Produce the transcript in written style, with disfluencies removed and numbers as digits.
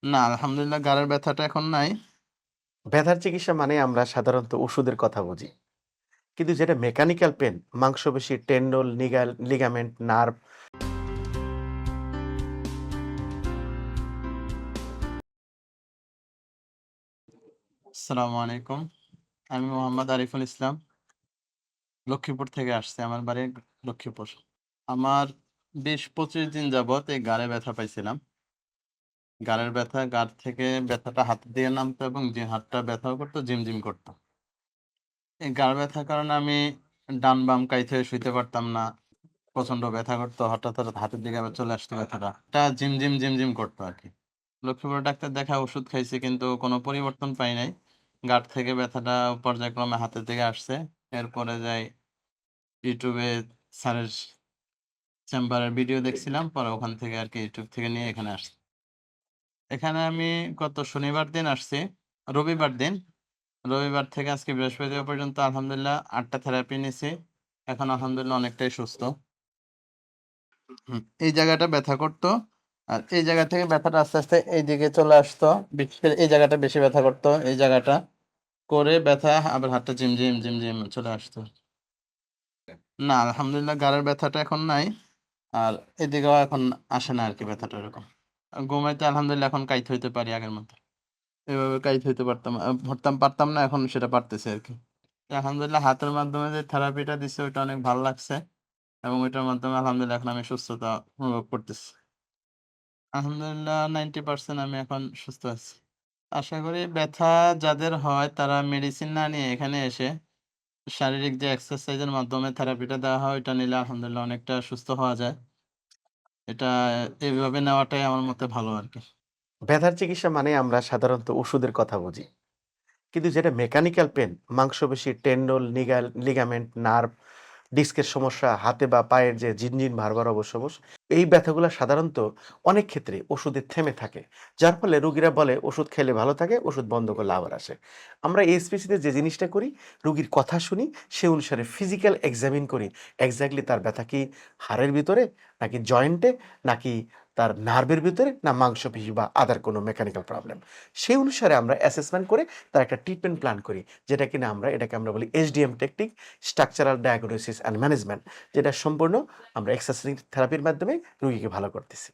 না, আলহামদুলিল্লাহ গাড়ের ব্যথাটা এখন নাই। ব্যথার চিকিৎসা মানে আমরা সাধারণত ওষুধের কথা বুঝি, কিন্তু যেটা মেকানিক্যাল পেন, মাংসপেশি, টেন্ডল, লিগামেন্ট, নার্ভ। আসসালামু আলাইকুম। আমি মোহাম্মদ আরিফুল ইসলাম। লক্ষ্মীপুর থেকে আসছি। আমার বাড়ি লক্ষ্মীপুর। আমার ২০-২৫ দিন যাবৎ এই ঘাড়ে ব্যথা পাইছিলাম। ঘাড়ের ব্যথা, ঘাড় থেকে ব্যথাটা হাতের দিকে নামতো এবং যে হাতটা ব্যথাও করতো, ঝিমঝিম করতো। এই ঘাড় ব্যথার কারণে আমি ডান বাম কাইথে শুইতে পারতাম না। প্রচন্ড ব্যথা করতো। হঠাৎ হাতের দিকে আবার চলে আসতো ব্যথাটা। এটা ঝিমঝিম করতো আরকি। লক্ষ্মীপুরে ডাক্তার দেখায় ওষুধ খাইছি, কিন্তু কোনো পরিবর্তন পাই নাই। ঘাড় থেকে ব্যথাটা পর্যায়ক্রমে হাতের দিকে আসছে। এরপরে যাই ইউটিউবে স্যারের চেম্বারের ভিডিও দেখছিলাম। পরে ওখান থেকে আরকি ইউটিউব থেকে নিয়ে এখানে আসছি। এখানে আমি গত শনিবার দিন আসছি, রবিবার দিন। রবিবার থেকে আজকে বৃহস্পতিবার পর্যন্ত আলহামদুলিল্লাহ ৮ টা থেরাপি নিছি। এখন আলহামদুলিল্লাহ অনেকটাই সুস্থ। এই জায়গাটা ব্যথা করতো। আর এই জায়গা থেকে ব্যথাটা আস্তে এইদিকে চলে আসতো। বিশেষ করে এই জায়গাটা বেশি ব্যথা করতো। এই জায়গাটা করে ব্যথা আবার হাতটা ঝিমঝিম চলে আসতো। না, আলহামদুলিল্লাহ ঘাড়ের ব্যথাটা এখন নাই। আর এদিকেও এখন আসে না আরকি ব্যথাটা ওরকম। ঘুমাইতে আলহামদুলিল্লাহ এখন কাইত হইতে পারি আগের মতো। এভাবে কাইত হইতে পারতাম না, এখন সেটা পারতেছি আরকি। আলহামদুলিল্লাহ হাতের মাধ্যমে যে থেরাপিটা দিছে ওইটা অনেক ভাল লাগছে এবং ওইটার মাধ্যমে আলহামদুলিল্লাহ এখন আমি সুস্থতা অনুভব করতেছি। আলহামদুলিল্লাহ 90% আমি এখন সুস্থ আছি। আশা করি ব্যথা যাদের হয় তারা মেডিসিন না নিয়ে এখানে এসে শারীরিক যে এক্সারসাইজের মাধ্যমে থেরাপিটা দেওয়া হয় ওইটা নিলে আলহামদুলিল্লাহ অনেকটা সুস্থ হওয়া যায়। এটা এভাবে নেওয়াটাই আমার মতে ভালো আরকি। ব্যথার চিকিৎসা মানে আমরা সাধারণত ওষুধের কথা বুঝি, কিন্তু যেটা মেকানিক্যাল পেন, মাংসপেশি, টেন্ডল, লিগামেন্ট, নার্ভ, ডিস্কের সমস্যা, হাতে বা পায়ের যে ঝিনঝিন ভারবার অবশ্যই এই ব্যথাগুলো সাধারণত অনেক ক্ষেত্রে ওষুধে থেমে থাকে, যার ফলে রোগীরা বলে ওষুধ খেলে ভালো থাকে, ওষুধ বন্ধ করলে আবার আসে। আমরা এসপিসিতে যে জিনিসটা করি, রোগীর কথা শুনি, সে অনুসারে ফিজিক্যাল এক্সামিন করি এক্স্যাক্টলি তার ব্যথা কি হাড়ের ভিতরে, নাকি জয়েন্টে, নাকি তার নার্ভের ভিতরে, না মাংসপেশি বা আদার কোনো মেকানিক্যাল প্রবলেম। সেই অনুসারে আমরা অ্যাসেসমেন্ট করে তার একটা ট্রিটমেন্ট প্ল্যান করি, যেটা কিনা এটাকে আমরা বলি SDM technique, structural diagnosis and management, যেটা সম্পূর্ণ আমরা এক্সারসাইজ থেরাপির মাধ্যমে রোগীকে ভালো করতেছি।